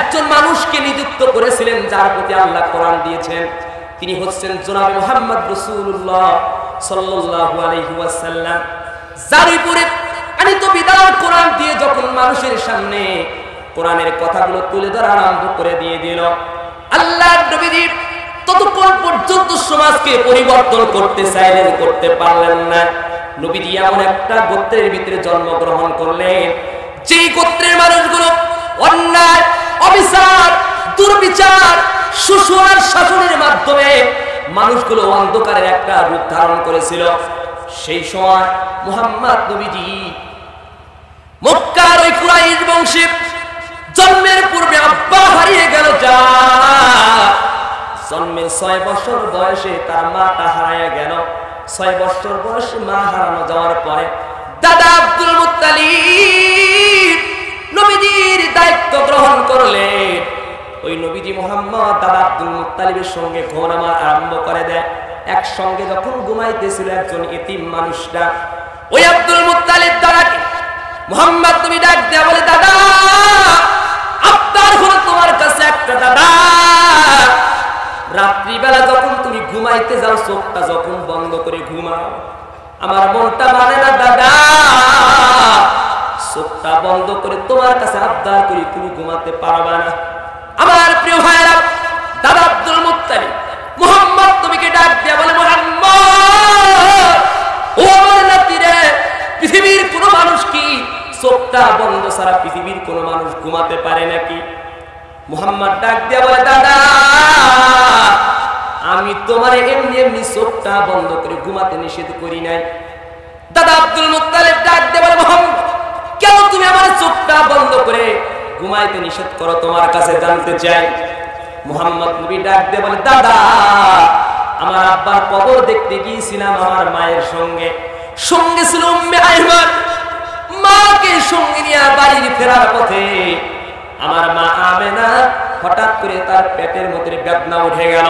একজন মানুষকে নিযুক্ত করেছিলেন যার প্রতি আল্লাহ কোরআন দিয়েছেন। তিনি হচ্ছেন জনাবে মুহাম্মদ রাসূলুল্লাহ সাল্লাল্লাহু আলাইহি ওয়াসাল্লাম, যার উপরে আনিত বিধান কোরআন দিয়ে যখন মানুষের সামনে কোরআনের কথাগুলো তুলে ধরা আরম্ভ করে দিয়ে দিল, আল্লাহর নবীজি ততক্ষণ পর্যন্ত সমাজকে পরিবর্তন করতে চাইলেন, করতে পারলেন না। নবীজি এমন একটা গোত্রের ভিতরে জন্মগ্রহণ করলেন যেই গোত্রের মানুষগুলো অন্যায়, অবিচার, দুর্বিচার, শোষণ আর শাসনের মাধ্যমে মানুষগুলো অন্ধকারের একটা রূপ ধারণ করেছিল। সেই সময় মুহাম্মদ নবীজি মক্কার ওই কুরাইশ বংশে জন্মের পূর্বে আব্বা হারিয়ে গেল, যা জন্মের 6 বছর বয়সে তার মাটা হারিয়ে গেল। 6 বছর বয়সে মা হারানো যাওয়ার পরে দাদা আব্দুল মুত্তালিব নবীজির দায়িত্ব গ্রহণ করলেন। ওই নবীজি মুহাম্মদ দাদা আব্দুল মুত্তালিবের সঙ্গে ঘুমানো আরম্ভ করে দেয়। একসঙ্গে যখন ঘুমাইতেছিল একজন এতিম মানুষটা, ওই আব্দুল মুত্তালিব দাদাকে মুহাম্মদ নবী ডাক দেয়া বলে, দাদা আপনার হলো তোমার কাছে একটা দাদা, রাত্রিবেলা যখন তুমি ঘুমাইতে যাও চোখটা যখন বন্ধ করে ঘুমাও, আমার মনটা মানে না দাদা, চোখটা বন্ধ করে তোমার কাছে আবদার করি, তুমি ঘুমাতে পারবা না। আমার প্রিয় ভাইরা, দাদা আব্দুল মুত্তালিব মুহাম্মদ নবীকে ডাক দেয়া বলে, মুহাম্মদ ও আমার নাতি রে, পৃথিবীর কোন মানুষ কি চোখটা বন্ধ ছাড়া পৃথিবীর কোন মানুষ ঘুমাতে পারে নাকি? মুহাম্মদ ডাক দেয়া বলে, দাদা আমি তোমার এমনি এমনি চোখটা বন্ধ করে ঘুমাতে নিষেধ করি নাই। দাদা আব্দুল মুত্তালিব ডাক দেয়া বলে, মুহাম্মদ কেন তুমি আমার চোখটা বন্ধ করে ঘুমাইতে নিষেধ করো, তোমার কাছে জানতে চাই। মুহাম্মদ নবী ডাক দেয়া বলে, দাদা আমার আব্বার কবর দেখতে গিয়েছিলাম আমার মায়ের সঙ্গে, সঙ্গে ছিল উম্মে আইমান। মাকে সঙ্গে নিয়ে বাড়ির ফেরার পথে আমার মা আমেনা হঠাৎ করে তার পেটের মধ্যে বেদনা উঠে গেল।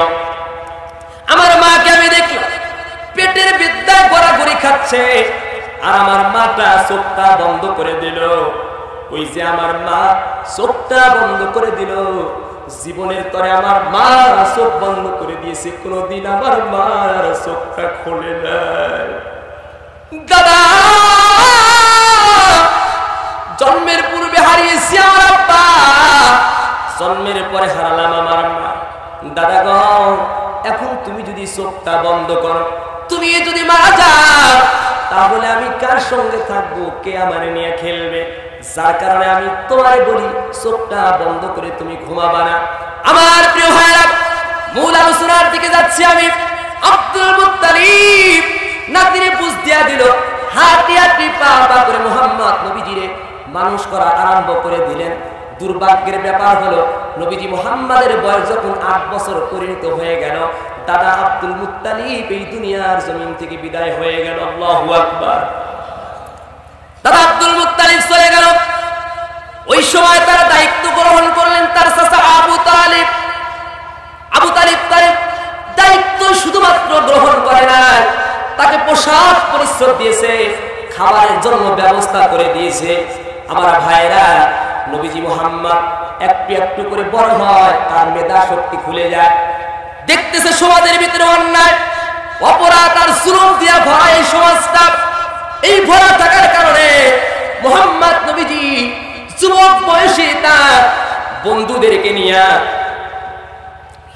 আমার মাকে আমি দেখলাম পেটের বেদনায় গড়াগড়ি খাচ্ছে, আর আমার মাটা চোখটা বন্ধ করে দিল। ওই যে আমার মা চোখটা বন্ধ করে দিল, জীবনের তরে আমার মা চোখ বন্ধ করে দিয়েছে, কোনদিন আমার মার চোখটা খোলে নাই। দাদা জন্মের পূর্বে হারিয়েছি আমার আব্বা, জন্মের পরে হারালাম আমার মা। দাদা গো, এখন তুমি যদি চোখটা বন্ধ করো, তুমি যদি মারা যাও, তাহলে আমি কার সঙ্গে থাকবো, কে আমার নিয়ে খেলবে? যার কারণে আমি তোমায় বলি চোখটা বন্ধ করে তুমি ঘুমাবা না। আমার প্রিয় ভাইরা, মূল আলোচনার দিকে যাচ্ছি আমি। আব্দুল মুত্তালিব নাতিরে বুঝ দিয়া দিল, হাঁটি হাঁটি পা পা করে মুহাম্মদ নবীজিরে মানুষ করা আরম্ভ করে দিলেন। দুর্ভাগ্যের ব্যাপার হলো, নবীজি মুহাম্মাদের বয়স যখন 8 বছর পরিণত হয়ে গেল, দাদা আব্দুল মুত্তালিব এই দুনিয়ার জমিন থেকে বিদায় হয়ে গেল। আল্লাহু আকবার। দাদা আব্দুল মুত্তালিব চলে গেল। ওই সময় তার দায়িত্ব গ্রহণ করলেন তার চাচা আবু তালিব। আবু তালিব তার দায়িত্ব শুধুমাত্র গ্রহণ করে নাই, তাকে পোশাক পরিচ্ছদ দিয়েছে, খাবারের জন্য ব্যবস্থা করে দিয়েছে। আমার ভাইরা, নবীজি মুহাম্মদ একটু একটু করে বড় হয়, তার মেধা শক্তি খুলে যায়। দেখতেছে সমাজের ভিতরে অন্যায়, অপরাধ আর জুলুম দিয়া ভরা এই সমাজটা। এই ভরা থাকার কারণে মুহাম্মদ নবীজি যুবক বয়সে তার বন্ধুদেরকে নিয়ে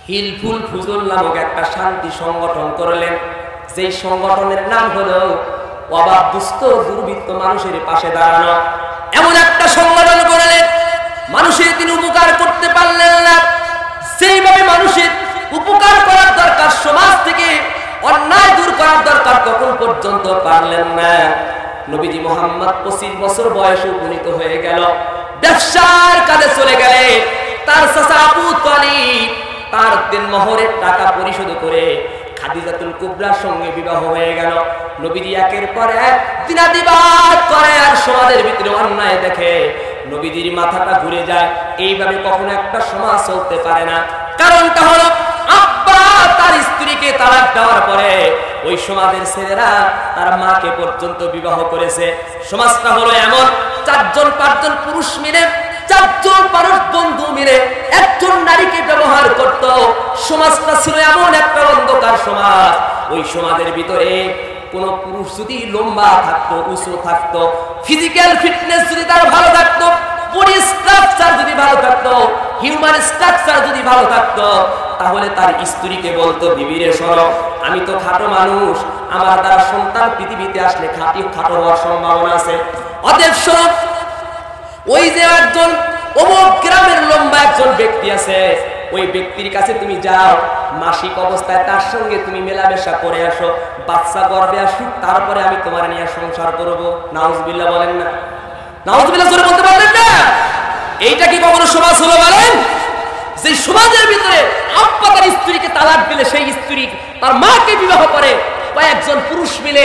হিলফুল ফুজুল নামক একটা শান্তি সংগঠন করলেন। যেই সংগঠনের নাম হলো অবাধ দুস্থ দুর্বৃত্ত মানুষের পাশে দাঁড়ানো। এমন একটা সংগঠন করলেন, মানুষের তিনি উপকার করতে পারলেন না। সেইভাবে মানুষের উপকার করার দরকার, সমাজ থেকে অন্যায় দূর করার দরকার, তখন পর্যন্ত পারলেন না। নবীজি মুহাম্মদ 25 বছর বয়সে উপনীত হয়ে গেল, ব্যবসার কাজে চলে গেলেন। তার চাচা আবু তালিব তার দেনমোহরের টাকা পরিশোধ করে খাদিজাতুল কুবরার সঙ্গে বিবাহ হয়ে গেল। নবীজি একের পর এক দিনাতিবাদ করে, আর সমাজের ভিতরে অন্যায় দেখে নবীজির মাথাটা ঘুরে যায়। এইভাবে কখনো একটা সমাজ চলতে পারে না। কারণটা হলো, আব্বা তার স্ত্রীকে তালাক দেওয়ার পরে ওই সমাজের ছেলেরা তার মাকে পর্যন্ত বিবাহ করেছে। সমাজটা হলো এমন, 4-5 পুরুষ মিলে চারজন মানুষ বন্ধু মিলে একজন নারীকে ব্যবহার করত। সমাজটা ছিল এমন একটা অন্ধকার সমাজ, ওই সমাজের ভিতরে কোন পুরুষ যদি লম্বা থাকতো, উঁচু থাকতো, ফিজিক্যাল ফিটনেস যদি তার ভালো থাকতো, বডি স্ট্রাকচার যদি ভালো থাকতো, হিউম্যান স্ট্রাকচার যদি ভালো থাকতো, তাহলে তার স্ত্রীকে বলতো, বিবিরে শোনো, আমি তো খাটো মানুষ, আমার দ্বারা সন্তান পৃথিবীতে আসলে খাটো হওয়ার সম্ভাবনা আছে, অতএব শোনো, ওই যে একজন অমুক গ্রামের লম্বা একজন ব্যক্তি আছে, ওই ব্যক্তির কাছে তুমি যাও, মাসিক অবস্থায় তার সঙ্গে তুমি মেলামেশা করে আসো, বাচ্চা গর্ভে আসুক, তারপরে আমি তোমার নিয়ে সংসার করবো। নাউজুবিল্লাহ বলেন না? নাউজুবিল্লাহ জোরে বলতে পারলেন না? এইটা কি কখনো সমাজ হলো বলেন? যে সমাজের ভিতরে আব্বা তার স্ত্রীকে তালাক দিলে সেই স্ত্রী তার মাকে বিবাহ করে, কয়েকজন পুরুষ মিলে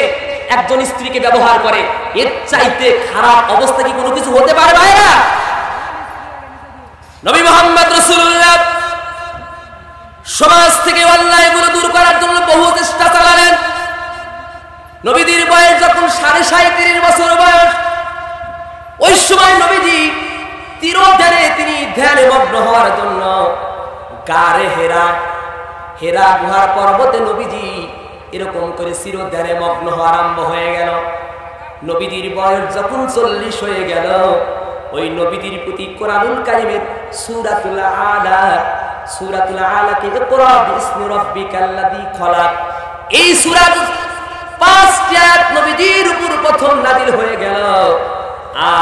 একজন স্ত্রীকে ব্যবহার করে, এর চাইতে খারাপ অবস্থা কি কোনো কিছু হতে পারে ভাইরা? নবী মুহাম্মদ রাসূলুল্লাহ সমাজ থেকে অন্যায়গুলো দূর করার জন্য বহু চেষ্টা চালালেন। নবীদের বয়স যখন 37.5 বছর বয়স, ওই সময় নবীজি তিনি ধ্যানে মগ্ন হওয়ার জন্য গারে হেরা গুহার পর্বতে নবীজি এরকম করে চিরধ্যানে মগ্ন হওয়া আরম্ভ হয়ে গেল। নবীজির বয়স যখন 40 হয়ে গেল, ওই নবীজির প্রতি কোরআনুল কারীমের সূরাতুল আলাকে ইকরা বিসমি রাব্বিকাল্লাযী খলাক, এই সূরার 5টি আয়াত নবীজির উপর প্রথম নাযিল হয়ে গেল।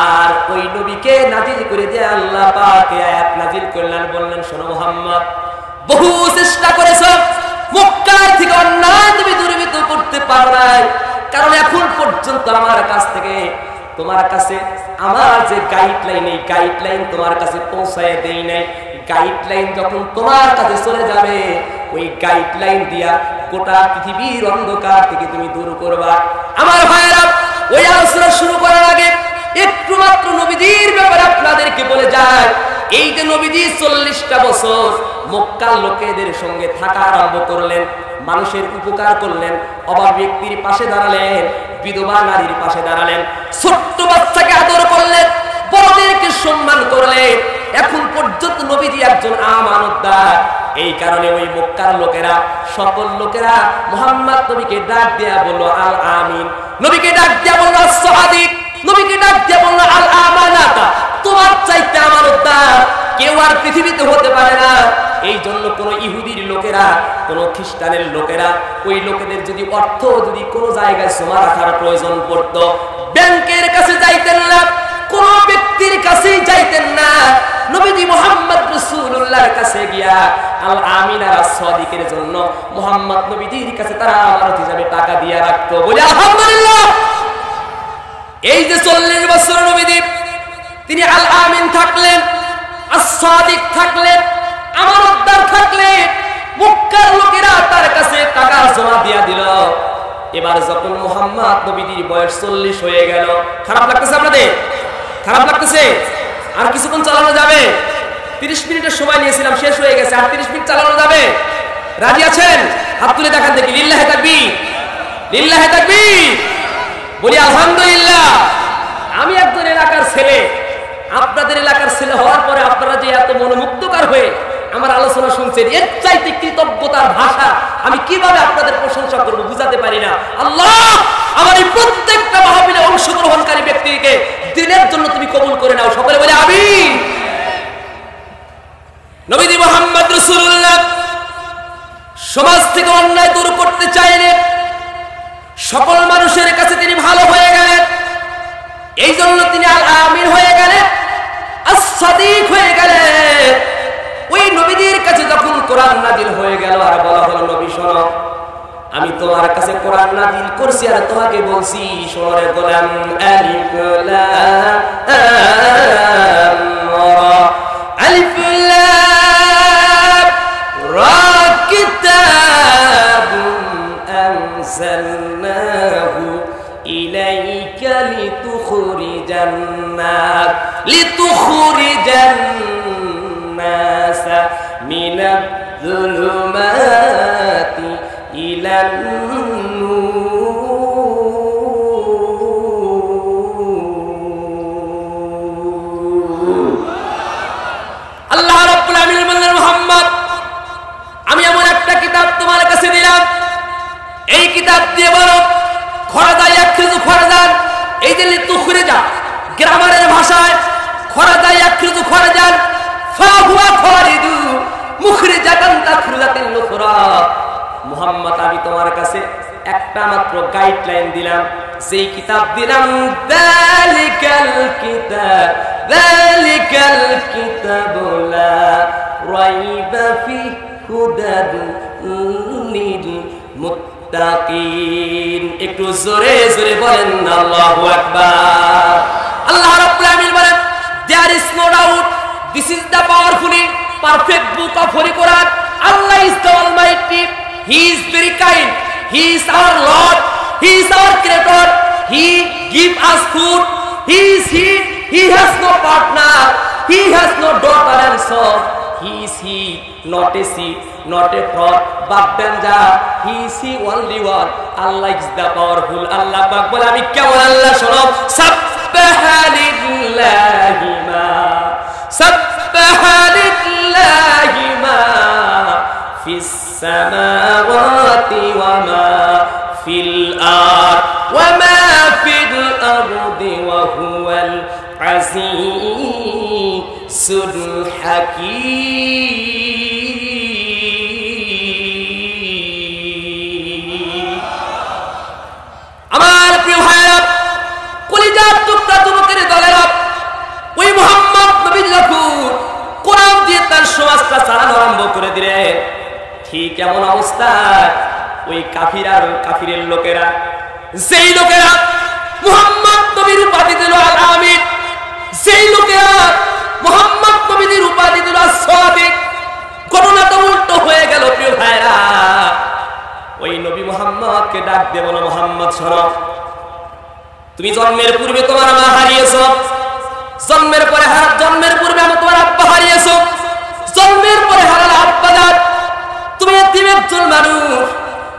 আর ওই নবীকে নাযিল করে দিয়ে আল্লাহ পাক এই আয়াত নাযিল করলেন, বললেন, শোনো মুহাম্মদ, বহু চেষ্টা করেছো, মক্কা থেকে অন্যায় তুমি দূরীভূত করতে পারো নাই, কারণ এখন পর্যন্ত আমার কাছ থেকে তোমার কাছে আমার যে গাইডলাইন, এই গাইডলাইন তোমার কাছে পৌঁছায় দেই নাই। গাইডলাইন যখন তোমার কাছে চলে যাবে, ওই গাইডলাইন দিয়া গোটা পৃথিবীর অন্ধকার থেকে তুমি দূর করবা। আমার ভাইয়েরা, ওই আলোচনা শুরু করার আগে একটু মাত্র নবীজির ব্যাপারে আপনাদেরকে বলে যায়। এই যে নবীজি 40টা বছর মক্কার লোকেদের সঙ্গে থাকা আরম্ভ করলেন, মানুষের উপকার করলেন, অভাব ব্যক্তির পাশে দাঁড়ালেন, বিধবা নারীর পাশে দাঁড়ালেন, ছোট্ট বাচ্চাকে আদর করলেন, বড়দেরকে সম্মান করলেন। এখন পর্যন্ত নবীজি একজন আমানতদার। এই কারণে ওই মক্কার লোকেরা, সকল লোকেরা মুহাম্মদ নবীকে ডাক দেয়া বলল আল আমিন, নবীকে ডাক দেয়া বলল as-সাদিক, নবীকে ডাক দেয়া বলল আল আমানাতা, তোমার চাইতে আমানতদার কেউ আর পৃথিবীতে হতে পারে না। এই জন্য কোন ইহুদির লোকেরা, কোন খ্রিস্টানের লোকেরা, ওই লোকেদের যদি অর্থ যদি কোনো জায়গায় জমা রাখার প্রয়োজন পড়তো, ব্যাংকের কাছে যাইতেন না, কোন ব্যক্তির কাছেই যাইতেন না, নবীজি মুহাম্মদ রাসূলুল্লাহর কাছে গিয়া আল আমিন আর as-সাদিকের জন্য মুহাম্মদ নবীজির কাছে তারা আমানত হিসাবে টাকা দিয়ে রাখতো। বলি আলহামদুলিল্লাহ। এই যে 40 বছর নবীজি তিনি আল আমিন থাকলেন, as-সাদিক থাকলেন, আমানতদার থাকলেন, মক্কার লোকেরা তার কাছে টাকা জমা দিয়া দিল। এবার যখন মুহাম্মদ নবীজির বয়স 40 হয়ে গেল, খারাপ লাগতেছে আপনাদের? খারাপ লাগতেছে? আর কিছুক্ষণ চালানো যাবে? 30 মিনিটের সময় নিয়েছিলাম, শেষ হয়ে গেছে, আর 30 মিনিট চালানো যাবে? রাজি আছেন? হাত তুলে দেখান দেখি। লিল্লাহি তাকবীর, লিল্লাহি তাকবীর। বলি আলহামদুলিল্লাহ। আমি একজন এলাকার ছেলে, আপনাদের এলাকার ছেলে হওয়ার পরে আপনারা যে এত মনোমুগ্ধকর হয়ে আমার আলোচনা শুনছেন, এর চাইতে কৃতজ্ঞতার ভাষা আমি কিভাবে আপনাদের প্রশংসা করব বুঝাতে পারি না। আল্লাহ, আমার এই প্রত্যেকটা মাহফিলে অংশগ্রহণকারী ব্যক্তিকে দিনের জন্য তুমি কবুল করে নাও। সকলে বলে আমিন। নবীজি মুহাম্মদ রাসূলুল্লাহ সমাজ থেকে অন্যায় দূর করতে চাইলেন, সকল মানুষের কাছে তিনি ভালো হয়ে গেলেন। এই জন্য তিনি আল আমিন হয়ে গেলেন, as-সাদিক হয়ে গেলেন। ওই নবীদের কাছে যখন কোরআন নাযিল হয়ে গেল, আর বলা হলো, নবী শোনো, আমি তোমার কাছে কোরআন নাযিল করছি আর তোমাকে বলছি, শোনো রে গোলাম, আলিফ লাম রা, আলিফ লাম রা, কিতাবুন আনজালনাহু ইলাইকা লিতুখরিজান নাস মিনাল যুলুমাতি ইলান নূর। লিতুখরিজা, গ্রামারের ভাষায় খরাজা ইয়াখরুজু খরাজান ফাহুয়া খারিদু মুখরিজাতান তাখরুজাতিন নুখরা। মুহাম্মদ আমি তোমার কাছে একটা মাত্র গাইডলাইন দিলাম, যেই কিতাব দিলাম, যালিকাল কিতাবু লা রাইবা ফিহি হুদাল লিল মুত্তাকিন। একটু জোরে জোরে বলেন আল্লাহু আকবার। আল্লাহ রাব্বুল আলামিন বলেন, there is no doubt this is the powerfully perfect book of Holy Quran. Allah is the Almighty, He is very kind, He is our Lord, He is our Creator, He gives us food, He has no partner, He has no daughter and son, He is He, not a seed, not a fraud, but danger, He is He only one. Allah is the powerful. Allah পাক বলে আমি কেমন আল্লাহ শোনো, সাব্বাহা লিল্লাহি মা ফিস সামাওয়াতি ওয়া মা ফিল আরদ ওয়া মা ফিল আরদি ওয়া হুয়াল আজিজুল হাকীম। আমার প্রিয় ভাইরা, কলিজার টুকরা যুবকের দলেরা, ওই মুহাম্মদ নবী যখন কোরআন দিয়ে তার সমাজটা চালানো আরম্ভ করে দিলেন, ঠিক এমন অবস্থায় ওই কাফিরের লোকেরা, যেই লোকেরা মুহাম্মদ নবীর উপাধি দিল আল আমিন, যেই লোকেরা মুহাম্মদ নবীর উপাধি দিল সাদিক, ঘটনাটা উল্টো হয়ে গেল। প্রিয় ভাইরা, ওই নবী মুহাম্মদকে ডাক দিয়ে বলো, মুহাম্মদ শোনো, তুমি জন্মের পূর্বে তোমার মা হারিয়েছো, জন্মের পরে জন্মের পূর্বে আমি তোমার আব্বা হারিয়েছো, জন্মের পরে হারালে আব্বা দাদ, তুমি এতিম একজন মানুষ,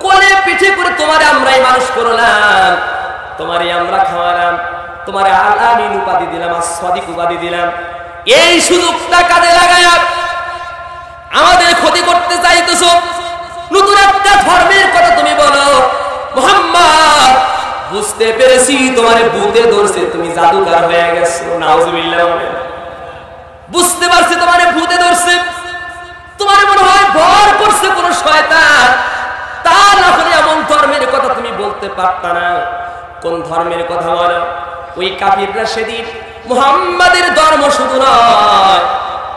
কোলে পিঠে করে তোমারে আমরাই মানুষ করলাম, তোমারে আমরা খাওয়ালাম, তোমারে আল আমিন উপাধি দিলাম, আর সাদিক উপাধি দিলাম। এই সুযোগটা কাজে লাগায়া আমাদের ক্ষতি করতে চাইতেছো, নতুন একটা ধর্মের কথা তুমি বলো। মুহাম্মদ, বুঝতে পেরেছি তোমারে ভূতে ধরছে, তুমি জাদুকর হয়ে গেছো, নাউজুবিল্লাহ। বুঝতে পারছি তোমারে ভূতে ধরছে, তোমার মনে হয় ভর করছে কোন শয়তান, তা না হলে এমন ধর্মের কথা তুমি বলতে পারতা না। কোন ধর্মের কথা বলো? ওই কাফিররা সেদিন মুহাম্মাদের ধর্ম শুধু নয়,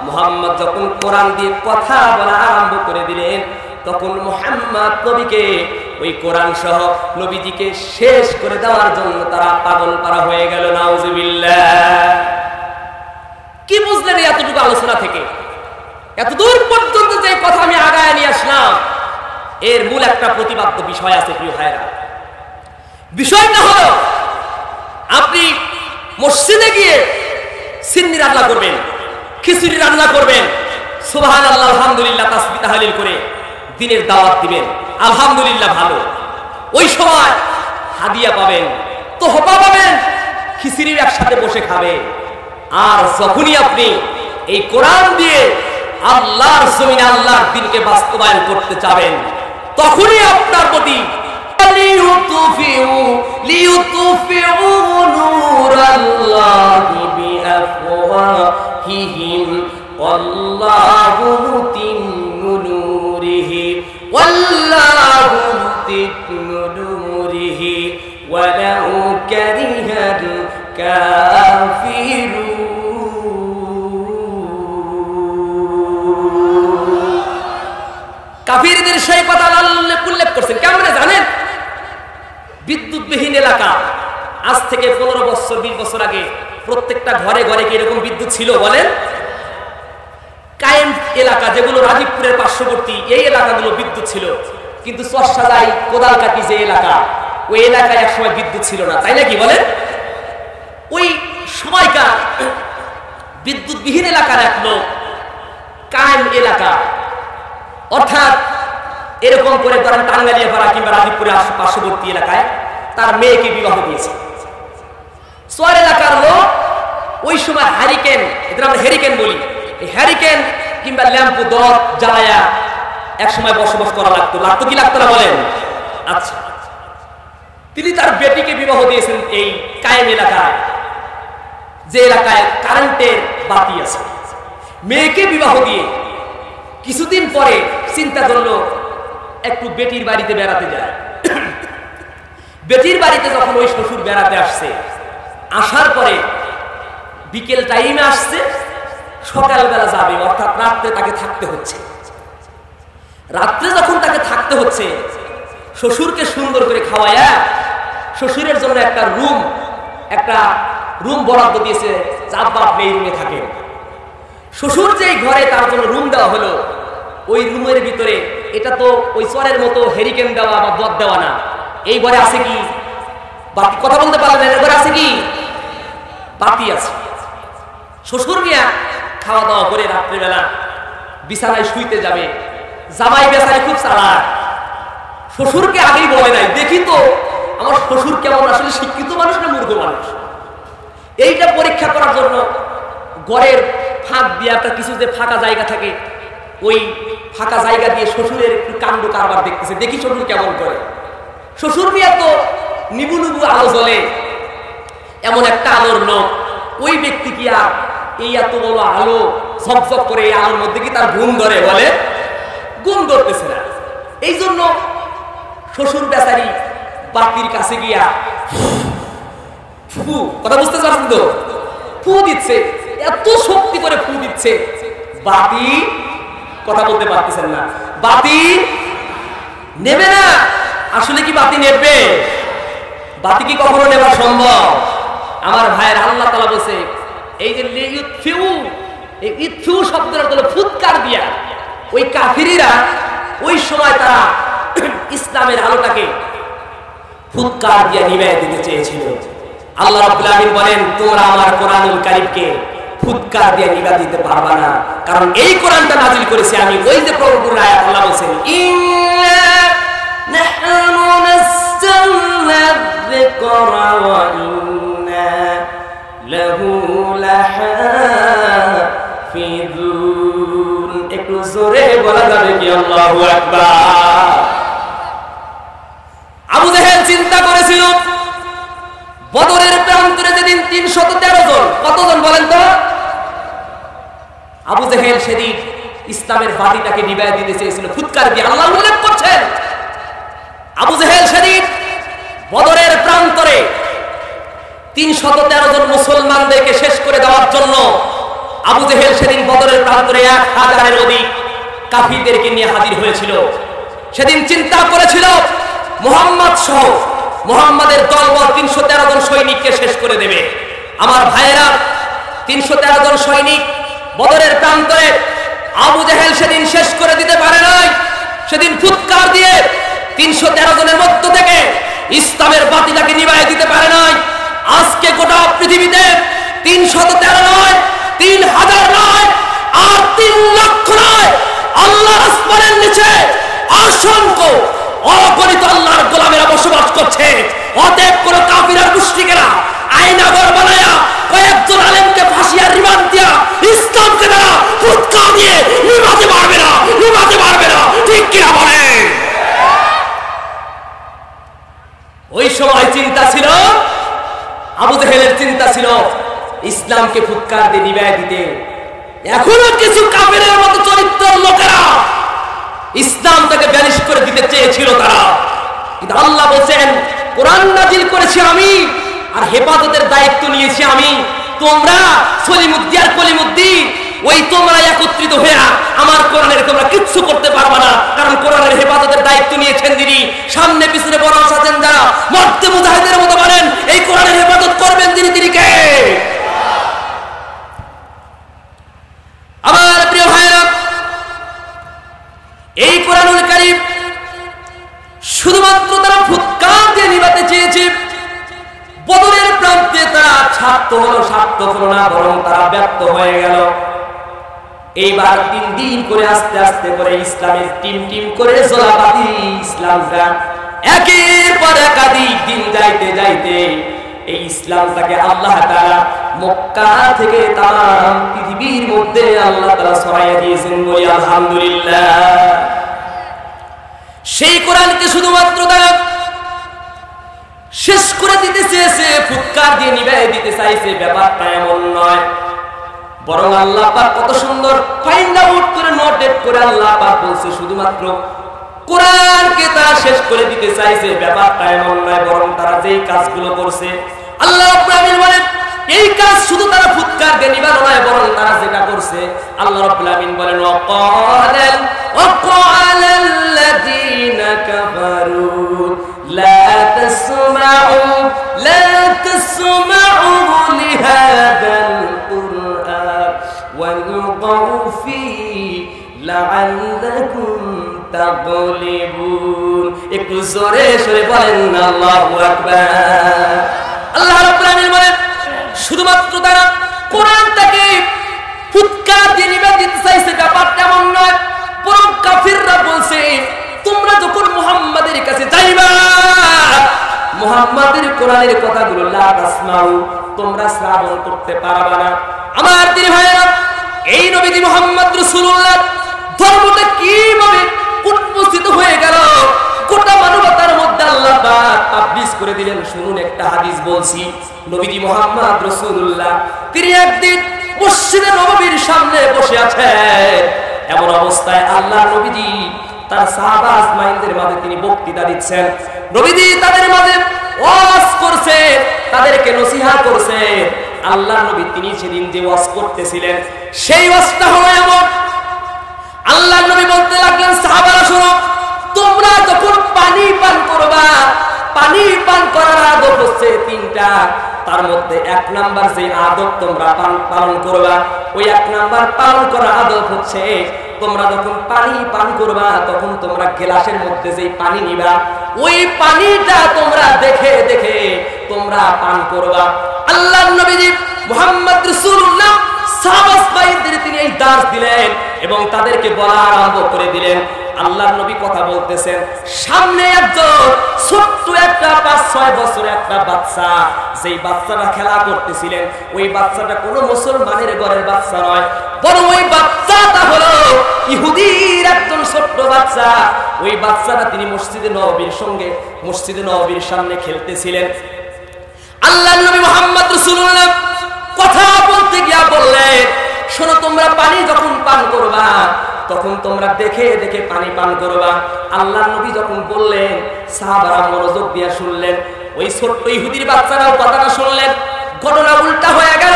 মুহাম্মদ যখন কোরআন দিয়ে কথা বলা আরম্ভ করে দিলেন, তখন মুহাম্মদ নবীকে ওই কোরআন সহ নবীজিকে শেষ করে দেওয়ার জন্য তারা পাগল পারা হয়ে গেল, নাউজুবিল্লাহ। কি বুঝলেন এতটুকু আলোচনা থেকে? এত দূর পর্যন্ত যে কথা আমি আগায় নিয়ে আসলাম, এর মূল একটা প্রতিপাদ্য বিষয় আছে প্রিয় ভাইরা। বিষয়টা হলো, আপনি মসজিদে গিয়ে সিন্নি রান্না করবেন, খিচুড়ি রান্না করবেন, সুবহানাল্লাহ আলহামদুলিল্লাহ তাসবিহ তাহলিল করে দিনের দাওয়াত দিবেন, আলহামদুলিল্লাহ ভালো। ওই সময় হাদিয়া পাবেন, তোহফা পাবেন, খিচুড়ি একসাথে বসে খাবে। আর যখনই আপনি এই কোরআন দিয়ে আল্লাহর জমিনে আল্লাহর দ্বীনকে বাস্তবায়ন করতে চাবেন, তখনই আপনার প্রতি লিইউতফিউ নূরাল্লাহি বিআফওয়াহিহিম ওয়াল্লাহু মুতিম্মু নূরিহি ওয়াল্লাহু মুতিম্মু নূরিহি ওয়ালাউ কারিহাল কাফিরুন। কাফিরদের সেই কথা আল্লাহ উল্লেখ করছেন কেমন জানেন? বিদ্যুৎবিহীন এলাকা, আজ থেকে 15 বছর 20 বছর আগে প্রত্যেকটা ঘরে ঘরে কি এরকম বিদ্যুৎ ছিল বলেন? কায়েম এলাকা যেগুলো রাজীবপুরের পার্শ্ববর্তী, এই এলাকাগুলো বিদ্যুৎ ছিল, কিন্তু চরসাজাই কোদালকাটি যে এলাকা, ওই এলাকায় একসময় বিদ্যুৎ ছিল না, তাই নাকি বলেন? ওই সময়কার বিদ্যুৎবিহীন এলাকার এক লোক কায়েম এলাকা, অর্থাৎ এরকম করে ধরেন টাঙ্গাইলিয়া পাড়া কিংবা রাজীবপুরের পার্শ্ববর্তী এলাকায় তার মেয়েকে বিবাহ দিয়েছে। সোয়ার এলাকার লোক ওই সময় হ্যারিকেন, এদের আমরা হ্যারিকেন বলি, এই হ্যারিকেন কিংবা ল্যাম্পু দর জ্বালায়া এক সময় বসবাস করা লাগতো কি লাগতো না বলেন? আচ্ছা, তিনি তার বেটিকে বিবাহ দিয়েছেন এই কায়েম এলাকায়, যে এলাকায় কারেন্টের বাতি আছে। মেয়েকে বিবাহ দিয়ে কিছুদিন পরে চিন্তা করলো একটু বেটির বাড়িতে বেড়াতে যায়। বেটির বাড়িতে যখন ওই শ্বশুর বেড়াতে আসছে, আসার পরে বিকেল টাইমে আসছে, সকালবেলা যাবে, অর্থাৎ রাত্রে তাকে থাকতে হচ্ছে। রাত্রে যখন তাকে থাকতে হচ্ছে, শ্বশুরকে সুন্দর করে খাওয়ায়া শ্বশুরের জন্য একটা রুম বরাদ্দ দিয়েছে, আব্বা আপনি এই রুমে থাকেন। শ্বশুর যেই ঘরে তার জন্য রুম দেওয়া হলো, ওই রুমের ভিতরে, এটা তো ওই চরের মতো হেরিকেন দেওয়া বা দর দেওয়া না, এই ঘরে আছে কি বাতি? কথা বলতে পারলেন, এই ঘরে আছে কি বাতি? আছে। শ্বশুর মিয়া খাওয়া দাওয়া করে রাত্রিবেলা বিছানায় শুইতে যাবে। জামাই বেচারি খুব চালাক, শ্বশুরকে আগেই বলে নাই, দেখি তো আমার শ্বশুর কেমন, আসলে শিক্ষিত মানুষ না মূর্খ মানুষ। এইটা পরীক্ষা করার জন্য ঘরের ফাঁক দিয়ে একটা কিছু যে ফাঁকা জায়গা থাকে, ওই ফাঁকা জায়গা দিয়ে শ্বশুরের একটু কাণ্ড কারবার দেখতেছে, দেখি শ্বশুর কেমন করে। শ্বশুর মিয়া তো নিবু নিবু আলো জ্বলে, এমন একটা আলোর লোক, ওই ব্যক্তি কি আর এই এত বড় আলো ঝকঝক করে, এই আলোর মধ্যে কি তার ঘুম ধরে? বলে ঘুম ধরতেছে না। এই জন্য শ্বশুর বেচারি বাতির কাছে গিয়া ফু, কথা বুঝতে পারছেন তো, ফু দিচ্ছে, এত শক্তি করে ফু দিচ্ছে, বাতি, কথা বলতে পারতেছেন না, বাতি নেবে না। আসলে কি বাতি নেবে? বাতি কি কখনো নেওয়া সম্ভব? আমার ভাইয়ের, আল্লাহ তাআলা বলছে এই যে লিউতফিউ, এই ইতফিউ শব্দের অর্থ হলো ফুৎকার দিয়া। ওই কাফিররা ওই সময় তারা ইসলামের আলোটাকে ফুৎকার দিয়ে নিভিয়ে দিতে চেয়েছিল। আল্লাহ রাব্বুল আলামিন বলেন, তোমরা আমার কোরআনুল কারীমকে ফুৎকার দিয়ে নিভিয়ে দিতে পারবা না, কারণ এই কোরআনটা নাযিল করেছি আমি। ওই যে প্রভুর আয়াত আল্লাহ বলেন, ইন্না নাহনু নাযালনা যিকরা ওয়া ইন্না লাহু লাহাফিযুন। একটু জোরে বলা যাবে কি আল্লাহু আকবার? আবু জেহেল চিন্তা করেছিল, বদরের প্রান্তরে যেদিন 313 জন, কতজন বলেন তো? আবু জেহেল সেদিন ইসলামের বাতিটাকে নিভিয়ে দিতে চেয়েছিল ফুৎকার দিয়ে। আল্লাহ উল্লেখ করছেন, আবু জেহেল সেদিন বদরের প্রান্তরে 313 জন মুসলমানদেরকে শেষ করে দেওয়ার জন্য আবু জেহেল সেদিন বদরের প্রান্তরে 1000-এর অধিক কাফিরদেরকে নিয়ে হাজির হয়েছিল। সেদিন চিন্তা করেছিল মুহাম্মদ সহ মুহাম্মাদের দলবল 313 জন সৈনিককে শেষ করে দেবে। আমার ভাইয়েরা, 313 জন সৈনিক বদরের প্রান্তরে আবু জেহেল সেদিন শেষ করে দিতে পারে নাই। সেদিন ফুৎকার দিয়ে 313 জনের মধ্য থেকে ইসলামের বাতিটাকে নিভিয়ে দিতে পারে নাই। আজকে গোটা পৃথিবীতে 313 নয়, 3000 নয়, আর 3 লক্ষ নয়, আল্লাহর আসমানের নিচে অসংখ্য অগণিত আল্লাহর গোলামেরা বসবাস করছে। অতএব কোন কাফির আর মুশরিকেরা আইনাগর বানায়া কয়েকজন আলেমকে ফাঁসি আর রিমান্ড দিয়া ইসলামকে তারা ফুৎকার দিয়ে নিভাতে পারবে না, নিভাতে পারবে না। ঠিক কিনা বলে? ওই সময় চিন্তা ছিল, আবু জেহেলের চিন্তা ছিল ইসলামকে ফুৎকার দিয়ে নিভিয়ে দিতে। এখনো কিছু কাফিরের মতো চরিত্রের লোকেরা ইসলামটাকে ব্যানিশ করে দিতে চেয়েছিল তারা, কিন্তু আল্লাহ বলেন কোরআন নাজিল করেছি আমি, আর হেফাজতের দায়িত্ব নিয়েছি আমি। তোমরা সলিমুদ্দি আর কলিমুদ্দি, ওই তোমরা একত্রিত হয়ে আমার কোরআনের তোমরা কিচ্ছু করতে পারবে না, কারণ কোরআনের হেফাজতের দায়িত্ব নিয়েছেন যিনি, সামনে পিছনে বড় আছেন যারা, মর্দে মুজাহিদের মতো বলেন এই কোরআনের হেফাজত করবেন যিনি, তিনি কে? আমার প্রিয় ভাইরা, এই কোরআনুল কারীম শুধুমাত্র তারা ফুৎকার দিয়ে নিভাতে চেয়েছে। বদরের প্রান্তে তারা স্বার্থ হলো না, বরং তারা ব্যর্থ হয়ে গেল। এইবার 3 দিন করে আস্তে আস্তে করে ইসলামের টিম করে জলাবাতি ইসলামটা একের পর একাধিক দিন যাইতে যাইতে এই ইসলামটাকে আল্লাহ তাআলা মক্কা থেকে তাম পৃথিবীর মধ্যে আল্লাহ তাআলা ছড়াইয়া দিয়েছেন। বলি আলহামদুলিল্লাহ। সেই কোরআনকে শুধুমাত্র তারা শেষ করে দিতে চেয়েছে, ফুৎকার দিয়ে নিভাই দিতে চাইছে, ব্যাপারটা এমন নয়। বরং আল্লাহ পাক কত সুন্দর ফাইন্ড আউট করে নোটেট করে আল্লাহ পাক বলছে শুধুমাত্র কোরআনকে তারা শেষ করে দিতে চাইছে, ব্যাপারটা এমন নয়। বরং তারা যেই কাজগুলো করছে আল্লাহ রাব্বুল আলামিন বলেন এই কাজ শুধু তারা ফুৎকার দিয়ে নিবানো নয়, বরং তারা যেটা করছে আল্লাহ রাব্বুল আলামিন বলেন ওয়াকালাল্লাযীনা কাফারু লা তাসমাউ লিহাদাল কুরআন ওয়ালগাউ ফীহি লাআল্লাকুম তাগলিবুন। একটু জোরে সরে বলেন আল্লাহু আকবার। আল্লাহ রাব্বুল আলামিন বলেন শুধুমাত্র তারা কোরআনটাকে ফুৎকার দিয়ে নিবে দিতে চাইছে, ব্যাপারটা এমন নয়। বরং কাফিররা বলছে তোমরা যখন মুহাম্মাদের কাছে যাইবা, মুহাম্মাদের কোরআনের কথাগুলো লা তাসমাউ, তোমরা শ্রবণ করতে পারবা না। আমার দিনী ভাইরা, এই নবীজি মুহাম্মদ রাসূলুল্লাহ ধর্মটা কিভাবে উন্মোচিত হয়ে গেল, গোটা মানবতার মধ্যে আল্লাহ পাক পাবলিশ করে দিলেন। শুনুন, একটা হাদিস বলছি। নবীজি মুহাম্মদ রাসূলুল্লাহ তিনি একদিন মসজিদে নববীর সামনে বসে আছেন। এমন অবস্থায় আল্লাহ নবীজি তার সাহাবা আজমাইনদের মাঝে তিনি বক্তৃতা দিচ্ছেন। নবীজি তাদের মাঝে ওয়াজ করছে, তাদেরকে নসিহত করছে। আল্লাহ নবী তিনি সেদিন যে ওয়াজ করতেছিলেন সেই ওয়াজটা হলো এমন, আল্লাহ নবী বলতে লাগলেন সাহাবারা শোনো, তোমরা যখন পানি পান করবা, পানি পান করার আদব হচ্ছে তিনটা। তার মধ্যে এক নাম্বার যে আদব তোমরা পালন করবা, ওই এক নাম্বার পালন করার আদব হচ্ছে তোমরা যখন পানি পান করবা তখন তোমরা গ্লাসের মধ্যে যে পানি নিবা, ওই পানিটা তোমরা দেখে দেখে তোমরা পান করবা। আল্লাহ নবীজি মুহাম্মদ রাসূলুল্লাহ সাহাবাদের তিনি এই দাস দিলেন এবং তাদেরকে বলা আরম্ভ করে দিলেন। আল্লাহর নবী কথা বলতেছেন, সামনে একজন ছোট্ট একটা 5-6 বছরের একটা বাচ্চা, যেই বাচ্চাটা খেলা করতেছিলেন, ওই বাচ্চাটা কোনো মুসলমানের ঘরের বাচ্চা নয়, বরং ওই বাচ্চাটা হলো ইহুদির একজন ছোট্ট বাচ্চা। ওই বাচ্চাটা তিনি মসজিদে নববীর সঙ্গে মসজিদে নববীর সামনে খেলতেছিলেন। আল্লাহর নবী মুহাম্মদ রাসূলুল্লাহ কথা বলতে গিয়া বললেন, শোনো, তোমরা পানি যখন পান করবা তখন তোমরা দেখে দেখে পানি পান করবা। আল্লাহ নবী যখন বললেন, সাহাবারা মনোযোগ দিয়ে শুনলেন। ওই ছোট্ট ইহুদির বাচ্চারাও কথাটা শুনলেন। ঘটনা উল্টা হয়ে গেল।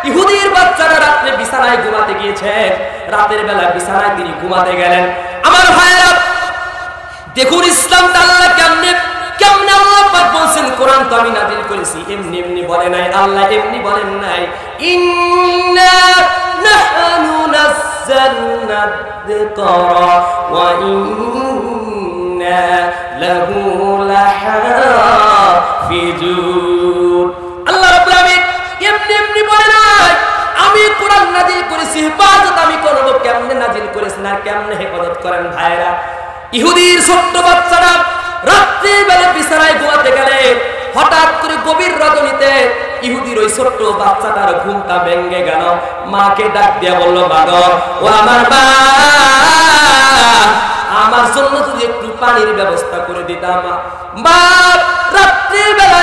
ইহুদির বাচ্চারা রাত্রে বিছানায় ঘুমাতে গিয়েছেন, রাতের বেলা বিছানায় তিনি ঘুমাতে গেলেন। আমার ভাইরা দেখুন, ইসলামটা আল্লাহ কেমনে কেমনে আল্লাহ পাক বলছেন, কোরআন তো আমি নাযিল করেছি, এমনি এমনি বলে নাই। আল্লাহ এমনি বলেন নাই, ইন্না নাহনু নাযালনা যিকরা ওয়া ইন্না লাহু লাহাফিজুন। আল্লাহ রাব্বুল আলামিন এমনি এমনি বলে নাই, আমি কোরআন নাযিল করেছি, হেফাজত আমি করব। কেমনে নাযিল করেছেন আর কেমনে হেফাজত করেন ভাইরা? ইহুদির ছোট্ট বাচ্চারা রাত্রির বেলা বিছানায় ঘুমাতে গেলে হঠাৎ করে গভীর রজনীতে ইহুদির ওই ছোট্ট বাচ্চাটার ঘুমটা ভেঙে গেল। মাকে ডাক দিয়া বলল, বাবা ও আমার মা, আমার জন্য যদি একটু পানির ব্যবস্থা করে দিতাম। বাপ রাত্রির বেলা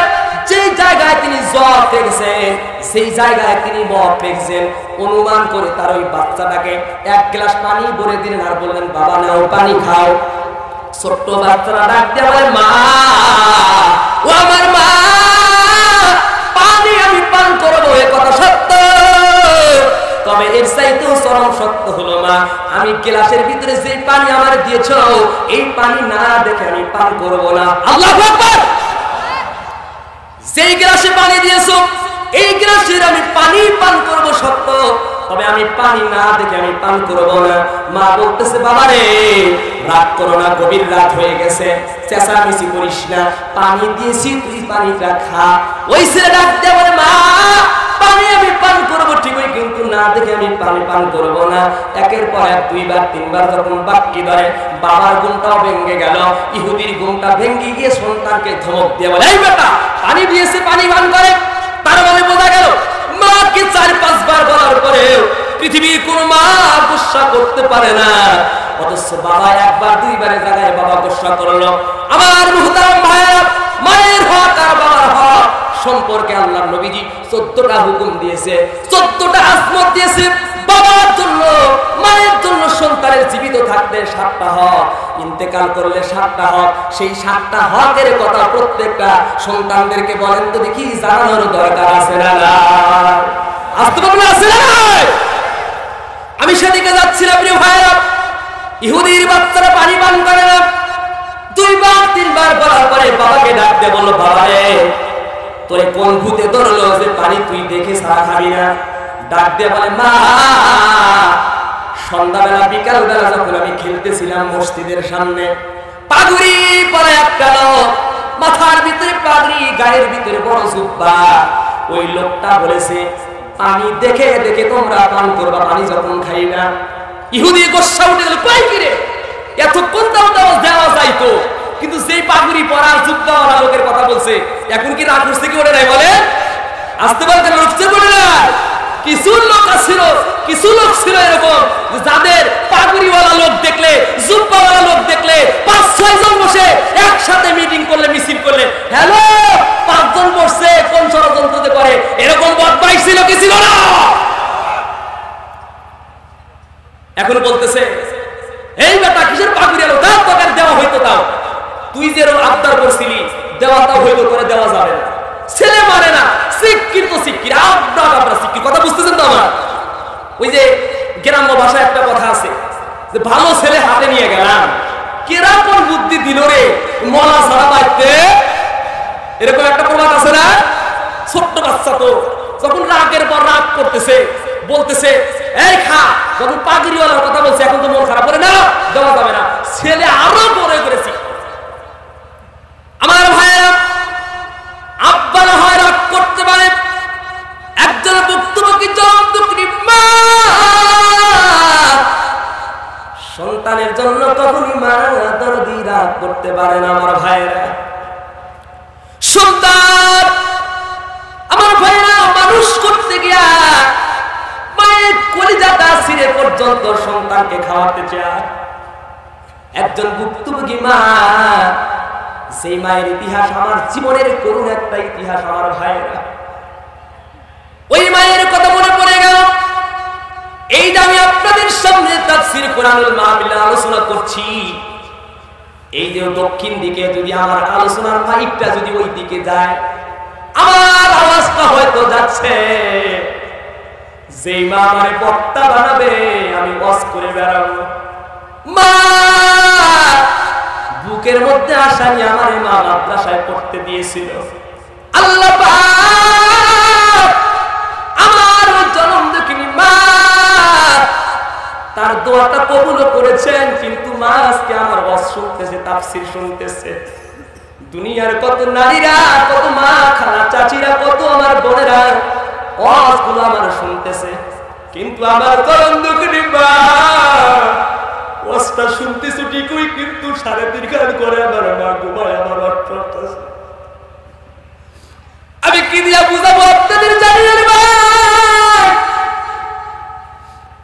যেই জায়গায় তিনি জ্বর পেয়েছেন, সেই জায়গায় তিনি মদ পেয়েছেন, অনুমান করে তার ওই বাচ্চাটাকে এক গ্লাস পানি ভরে দিলেন আর বললেন, বাবা নাও পানি খাও। ছোট্ট বাচ্চারা ডাক দিয়ে বলে, মা ও আমার মা, পানি আমি পান করবো, এ কথা সত্য, তবে এর চাইতেও চরম সত্য হলো মা, আমি গ্লাসের ভিতরে যে পানি আমার দিয়েছো এই পানি না দেখে আমি পান করবো না। আল্লাহু আকবার। যেই গ্লাসে পানি দিয়েছো এই গ্লাসের আমি পানি পান করবো সত্য, তবে আমি পানি না দেখে আমি পান করবো না। মা বলতেছে, বাবা রে রাগ করো না, গভীর রাত হয়ে গেছে, চেঁচামেচি করিস না, পানি দিয়েছি তুই পানিটা খা। ওই ছেলে ডাক দিয়ে বলে, মা পানি আমি পান করবো ঠিকই, কিন্তু না দেখে আমি পানি পান করবো না। একের পর এক 2-3 যখন বাক্যি ধরে, বাবার ঘুমটাও ভেঙে গেল। ইহুদির ঘুমটা ভেঙে গিয়ে সন্তানকে ধমক দিয়ে বলে, এই বেটা পানি দিয়েছে পানি পান করে। তার মানে বোঝা গেল মাকে 4-5 বার বলার পরেও পৃথিবীর কোন মা গুসা করতে পারে না, অথচ বাবা 1-2 বারের জায়গায় বাবা গুসা করলো। আমার মুহতারাম ভাইরা, মায়ের হক আর বাবার হক সম্পর্কে আল্লাহর নবীজি 14টা হুকুম দিয়েছে, 14টা আসমত দিয়েছে। বাবার জন্য, মায়ের জন্য সন্তানের জীবিত থাকলে 7টা হক, ইন্তেকাল করলে 7টা হক। সেই 7টা হকের কথা প্রত্যেকটা সন্তানদেরকে বলেন তো দেখি, জানানোর দরকার আছে না? আসতে পারবেন? আছে না? আমি সেদিকে যাচ্ছিলাম প্রিয় ভাইরা, ইহুদির বাচ্চারা পানি পান করে না। 2বার 3বার বলার পরে বাবাকে ডাক দিয়ে বলল, বাবা রে, তোরে কোন ভূতে ধরলো যে পানি তুই দেখে সারা খাবি না? ডাক দিয়ে বলে, মা, সন্ধ্যাবেলা বিকালবেলা যখন আমি খেলতেছিলাম মসজিদের সামনে, পাগড়ি পরে একটা লোক, মাথার ভিতরে পাগড়ি, গায়ের ভিতরে বড় জুব্বা, ওই লোকটা বলেছে পানি দেখে দেখে তোমরা পান করবা, পানি যখন খাই না। ইহুদি গোসা উঠে গেল, কই কি রে, এতক্ষণ দাও দেওয়া যাইতো, কিন্তু যেই পাগড়ি পরা জুব্বাওয়ালা লোকের কথা বলছে, এখন কি রাগ উঠছে কি ওঠে নাই? বলে আসতে পারতে উঠছে বলে না? কিছু লোক ছিল এরকম যাদের পাগড়িওয়ালা লোক দেখলে, জুব্বাওয়ালা লোক দেখলে 5-6 জন বসে একসাথে মিটিং করলে, মিছিল করলে, হ্যালো 5 জন বসছে কোন ষড়যন্ত্রতে করে, এরকম বদমাইশ ছিল কি ছিল না? এখন বলতেছে, এই বেটা কিসের পাগড়িওয়ালা, তাও তোকে দেওয়া হইতো, তাও তুই যে আবদার করছিলি দেওয়াটাও হইতো, করে দেওয়া যাবে না। ছেলে মানে না, শিক্ষিত শিক্ষিত, আপনারা শিক্ষিত, কথা বুঝতেছেন তো আমার? ওই যে গ্রাম্য ভাষায় একটা কথা আছে যে ভালো ছেলে হাতে নিয়ে গেলাম, কেরা কোন বুদ্ধি দিল রে মলা ছাড়া পাইতে, এরকম একটা প্রবাদ আছে না? ছোট্ট বাচ্চা তো যখন রাগের পর রাগ করতেছে, বলতেছে এই খা, যখন পাগড়িওয়ালার কথা বলছে এখন তো মন খারাপ করে না, দেওয়া যাবে না। ছেলে আরো বড় করেছি। আমার ভাইয়েরা, আব্বারা হয় রাগ করতে পারে, একজন বক্তব্য কি মা সন্তানের জন্য কখনই মা দরদি রাগ করতে পারে না। আমার ভাইয়েরা, সন্তান আমার ভাইয়েরা মানুষ করতে গিয়া মায়ের কলিজাটা ছিঁড়ে পর্যন্ত সন্তানকে খাওয়াতে চায়। একজন ভুক্তভোগী মা, সেই মায়ের ইতিহাস আমার জীবনের করুণ একটা ইতিহাস। আমার ভাইয়েরা, ওই মায়ের কথা মনে পড়ে গেল। এই যে আমি আপনাদের সামনে তাফসীর কোরআনুল মাহফিলে আলোচনা করছি, এই যে দক্ষিণ দিকে যদি আমার আলোচনার মাইকটা যদি ওই দিকে যায়, আমার আওয়াজটা হয়তো যাচ্ছে। যেই মা আমারে বক্তা বানাবে, আমি ওয়াজ করে বেড়াবো, মা বুকের মধ্যে আশা নিয়ে আমারে মা মাদ্রাসায় পড়তে দিয়েছিল। আল্লাহ পাক আমার জনম দুঃখিনী মা তার দোয়াটা কবুল করেছেন, কিন্তু মা আজকে আমার ওয়াজ শুনতেছে, তাফসীর শুনতেছে। দুনিয়ার কত নারীরা, কত মা খালা চাচিরা, কত আমার বোনেরা ওয়াজগুলো আমার শুনতেছে, কিন্তু আমার জনম দুঃখিনী মা ওয়াজটা শুনতেছে ঠিকই, কিন্তু 3.5 ঘন্টা করে আমার মা ঘুমায়, আমার অর্থ। আমি কি দিয়া বুঝাবো আপনাদের? জানি না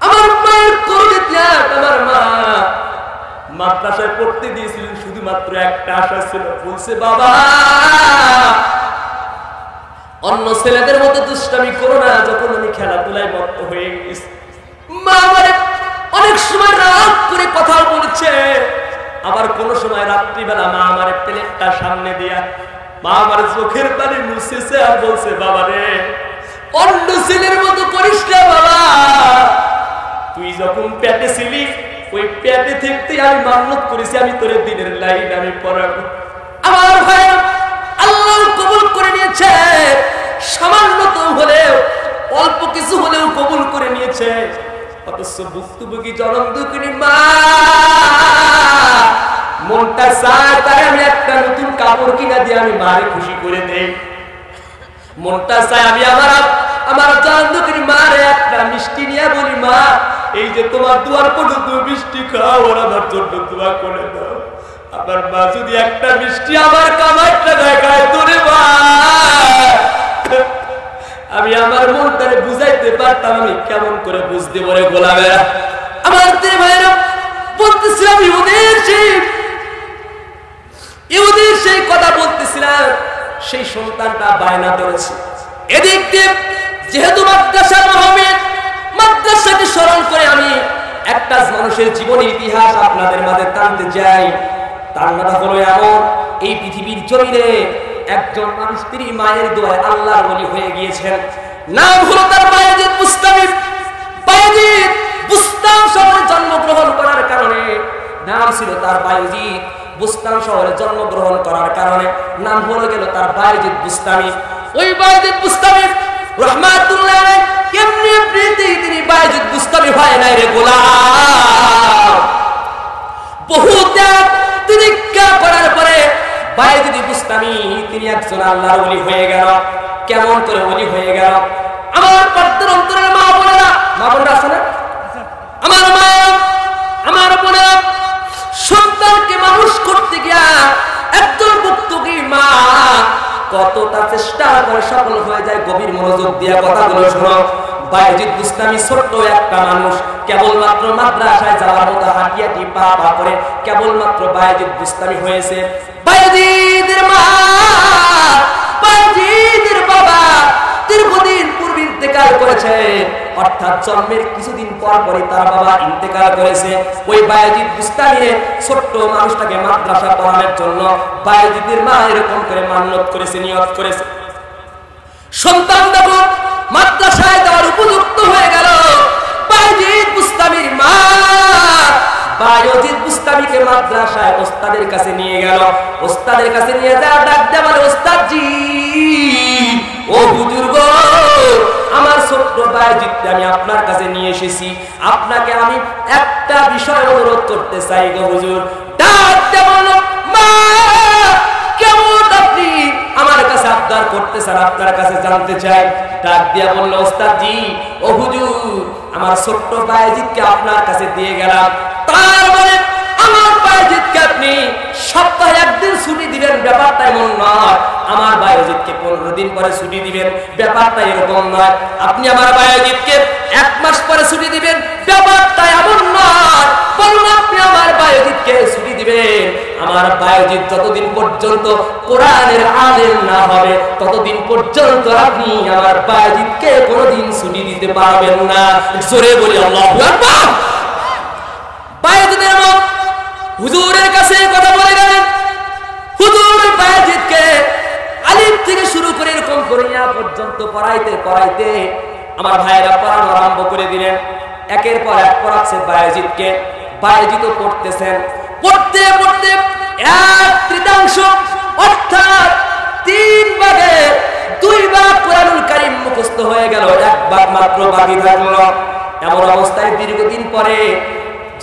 আমার মায়ের কোলে ত্যাগ, আমার মা মাদ্রাসায় পড়তে দিয়েছিলেন, শুধুমাত্র একটা আশা ছিল, বলছে বাবা অন্য ছেলেদের মতো দুষ্টামি করো না। যখন আমি খেলাধুলায় মত্ত হয়ে গেছি, মা আমারে অনেক সময় রাগ করে কথা বলছে, আবার কোন সময় রাত্রিবেলা মা আমার প্লেটটা সামনে দিয়া মা আমার চোখের পানি মুছেছে আর বলছে, বাবা রে অন্য ছেলের মতো করিস না বাবা, তুই যখন পেটে ছিলি ওই পেটে থাকতে আমি মান্নত করেছি আমি তোর দিনের লাইন আমি পড়াবো। আমার ভাই আল্লাহ কবুল করে নিয়েছে, সামান্য তো হলেও, অল্প কিছু হলেও কবুল করে নিয়েছে। অথচ ভুক্তভোগী জনম দুঃখিনী মা মনটা চায় তাই আমি একটা নতুন কাপড় কিনা দিয়ে আমি মারে খুশি করে দেই। মনটা চায় আমি আমার জনম দুঃখিনী মারে একটা মিষ্টি নিয়ে বলি, মা এই যে তোমার দুয়ার পর্যন্ত মিষ্টি খাও, আর আমার জন্য দোয়া করে দাও। আমার মা যদি একটা মিষ্টি আমার কামাইটা দেখায় তোরে মা, আমি আমার মনটারে বুঝাইতে পারতাম, আমি কেমন করে বুঝতে পারে গোলামেরা। আমার ভাইরা বলতেছিলাম, ওদের সেই ইহুদির সেই কথা বলতেছিলাম, সেই সন্তানটা বায়না ধরেছে। এদিক দিয়ে যেহেতু মাদ্রাসার মাহফিল, মাদ্রাসাকে স্মরণ করে আমি একটা মানুষের জীবনের ইতিহাস আপনাদের মাঝে টানতে চাই। তার নাম হলো এমন, এই পৃথিবীর জমিনে একজন মানুষ তিনি মায়ের দোয়ায় আল্লাহর ওলি হয়ে গিয়েছেন। নাম হলো তার বায়েজিদ বুস্তামি। বায়েজিদ বুস্তাম শহরে জন্মগ্রহণ করার কারণে নাম ছিল তার বায়েজিদ। বুস্তাম শহরে জন্মগ্রহণ করার কারণে নাম হলো গেল তার বায়েজিদ বুস্তামি। ওই বায়েজিদ বুস্তামি রাহমাতুল্লাহ আলাইহি কেমনে প্রীতি তিনি বায়েজিদ বুস্তামি হয় নাই রে গোলাম। বহু ত্যাগ তিতিক্ষা করার পরে বায়েজিদ বুস্তামি তিনি একজন আল্লাহর ওলি হয়ে গেল। কেমন করে ওলি হয়ে গেল? আমার পর্দার অন্তরের মা বোনেরা, মা বোনেরা আছে না? আমার মা, আমার বোনেরা, সন্তানকে মানুষ করতে গিয়া একজন ভুক্তভোগী মা কতটা চেষ্টা করে সফল হয়ে যায়। গভীর মনোযোগ দিয়া কথাগুলো শোনো। বায়েজিদ বুস্তামি ছোট্ট একটা মানুষ, কেবলমাত্র মাদ্রাসায় যাওয়ার মতো হাঁটিয়াটি পা পা করে কেবলমাত্র বায়েজিদ বুস্তামি হয়েছে। বায়েজিদের মা, বায়েজিদের বাবা দীর্ঘদিন পূর্বে ইন্তেকাল করেছে, অর্থাৎ জন্মের কিছুদিন পর পরই তার বাবা ইন্তেকাল করেছে। ওই বায়েজিদ বুস্তামি ছোট্ট মানুষটাকে মাদ্রাসা পড়ানোর জন্য বায়েজিদের মা এরকম করে মান্যত করেছে, নিয়ত করেছে। সন্তান দেব মাদ্রাসায় দেওয়ার উপযুক্ত হয়ে গেল। বায়েজিদ বুস্তামির মা বায়েজিদ বুস্তামিকে মাদ্রাসায় ওস্তাদের কাছে নিয়ে গেল। ওস্তাদের কাছে নিয়ে যাওয়া ডাক দেয়া বলে, ওস্তাদজি, ও হুজুর গো, আমার ছোট্ট বায়েজিদকে আমি আপনার কাছে নিয়ে এসেছি, আপনাকে আমি একটা বিষয় অনুরোধ করতে চাই গো হুজুর। ডাক দেয়া বলল, মা কেমন আপনি আমার কাছে আবদার করতেছেন, আপনার কাছে জানতে চাই। ডাক দিয়া বলল, ওস্তাদজি, ও হুজুর, আমার ছোট্ট বায়েজিদকে আপনার কাছে দিয়ে গেলাম, তার মানে আমার বায়েজিদকে আপনি সপ্তাহে একদিন ছুটি দিবেন, ব্যাপারটা এমন নয়। আমার বায়েজিদকে 15 দিন পরে ছুটি দিবেন, ব্যাপারটা এরকম নয়। আপনি আমার বায়েজিদকে 1 মাস পরে ছুটি দিবেন, ব্যাপারটা এমন নয়। বলুন, আপনি আমার বায়েজিদকে ছুটি দিবেন, আমার বায়েজিদ যতদিন পর্যন্ত কোরআনের আলেম না হবে ততদিন পর্যন্ত আপনি আমার বায়েজিদকে কোনোদিন ছুটি দিতে পারবেন না। জোরে বলি আল্লাহু আকবার। বায়েজিদের মা হুজুরের কাছে কথা বলে গেলেন। হুজুর বায়েজিদকে আলিফ থেকে শুরু করে এরকম করে ইয়া পর্যন্ত পড়াইতে পড়াইতে আমার ভাইয়েরা পড়ানো আরম্ভ করে দিলেন। একের পর এক পড়াচ্ছে বায়েজিদকে। বায়েজিদও পড়তেছেন। পড়তে পড়তে 1/3 অর্থাৎ 3 ভাগে 2 ভাগ কোরআনুল কারীম মুখস্থ হয়ে গেল, 1 ভাগ মাত্র বাকি থাকলো। এমন অবস্থায় দীর্ঘদিন পরে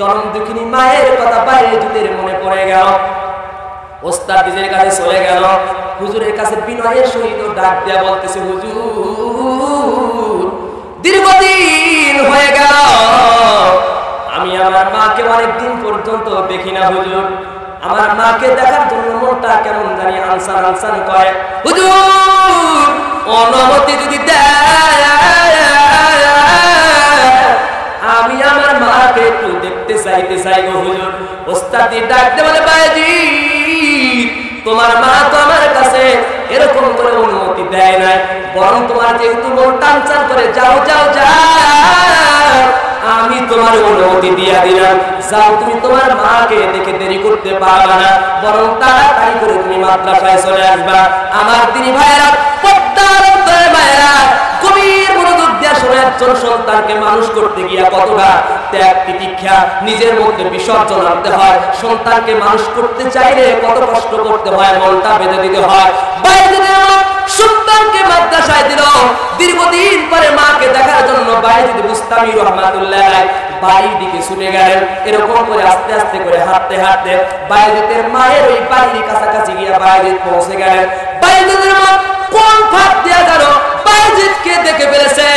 জন্ম দুঃখিনী মায়ের কথা বায়েজিদের মনে পড়ে গেল। ওস্তাদের কাছে চলে গেল। হুজুরের কাছে বিনয়ের সহিত ডাক দেয়া বলতেছে, হুজুর, দীর্ঘদিন হয়ে গেল আমি আমার মাকে অনেকদিন পর্যন্ত দেখি না হুজুর। আমার মাকে দেখার জন্য মনটা কেমন জানি আনসান আনসান করে। হুজুর, অনুমতি যদি দেয় আমি আমার মাকে একটু দেখতে চাইতে চাই গো হুজুর। ওস্তাদি ডাক দে বলে, বায়েজিদ, তোমার মা তো আমার কাছে এরকম করে অনুমতি দেয় নাই, বরং তোমার যেহেতু মন টানচান করে, যাও যাও যাও, আমি তোমার অনুমতি দিয়া দিলাম, যাও, তুমি তোমার মাকে দেখে দেরি করতে পারবা না, বরং তাড়াতাড়ি করে তুমি মাদ্রাসায় চলে আসবা। আমার দিনী ভাইয়েরা, পর্দার অন্তরের ভাইয়েরা, গভীর মনোযোগ দিয়া শোনা। একজন সন্তানকে মানুষ করতে গিয়া কতটা ত্যাগ তিতিক্ষা নিজের মধ্যে বিসর্জন আনতে হয়। সন্তানকে মানুষ করতে চাইলে কত কষ্ট করতে হয়, মনটা বেঁধে দিতে হয়। সন্তানকে মাদ্রাসায় দিল। দীর্ঘদিন পরে মাকে দেখার জন্য বায়েজিদ বুস্তামি রাহমাতুল্লাহ বাড়ির দিকে ছুটে গেলেন। এরকম করে আস্তে আস্তে করে হাঁটতে হাঁটতে বায়েজিদের মায়ের ওই বাড়ির কাছাকাছি গিয়ে বায়েজিদ পৌঁছে গেলেন। বায়েজিদের মা কোন ফাঁক দিয়া গেল বায়েজিদকে দেখে ফেলেছে।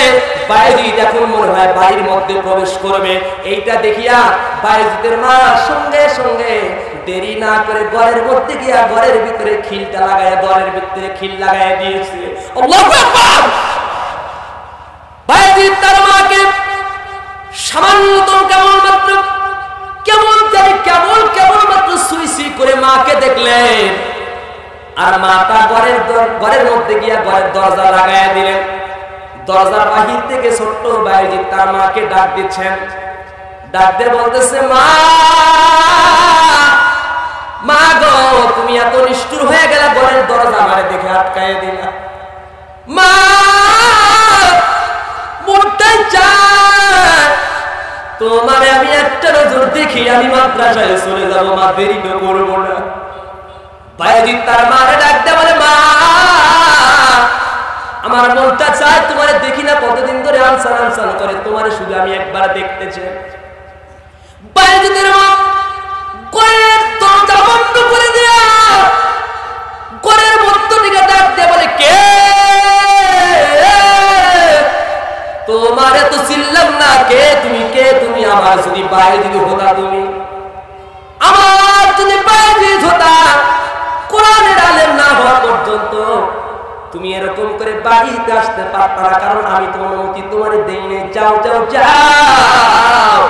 বায়েজিদ এখন মনে হয় বাড়ির মধ্যে প্রবেশ করবে। এইটা দেখিয়া বায়েজিদের মা সঙ্গে সঙ্গে দেরি না করে ঘরের মধ্যে গিয়া ঘরের ভিতরে খিলটা লাগায়, ঘরের ভিতরে খিল লাগায় দিয়েছে। আল্লাহু আকবার। বায়েজিদ তার মাকে সামান্যতম কেবলমাত্র কেবলমাত্র সুই সুই করে মাকে দেখলেন, আর মাতা ঘরের মধ্যে গিয়া ঘরের দরজা লাগাইয়া দিলেন। দরজার বাহির থেকে ছোট্ট বায়েজিদ তার মাকে ডাক দিচ্ছেন। ডাক দিয়ে বলতেছে, মা মা গো, তুমি এত নিষ্ঠুর হয়ে গেলে, ঘরের দরজা আমারে দেখে আটকায় দিলা। মা মরতে চাই, তোমারে আমি একটা নজর দেখি আমি মাদ্রাসায় চলে যাব, মা দেরি করবো না। বায়েজিদ তার মারে ডাক দিয়ে বলে, মা আমার মনটা চায় তোমারে দেখি না, কতদিন ধরে আনসান আনসান করে, তোমারে শুধু আমি একবার দেখতে চাই। বায়েজিদের মা ঘরের দরজা বন্ধ করে দিয়া ঘরের মধ্য থেকে ডাক দিয়ে বলে, কে? তোমারে তো চিনলাম না, কে তুমি? কে তুমি? আমার যদি বায়েজিদ হতা, তুমি আমার যদি বায়েজিদ হতা, কোরআনের আলেম না হওয়া পর্যন্ত তুমি এরকম করে বাড়িতে আসতে পারতা না, কারণ আমি তোমার অনুমতি তোমারে দেই নাই। যাও যাও যাও,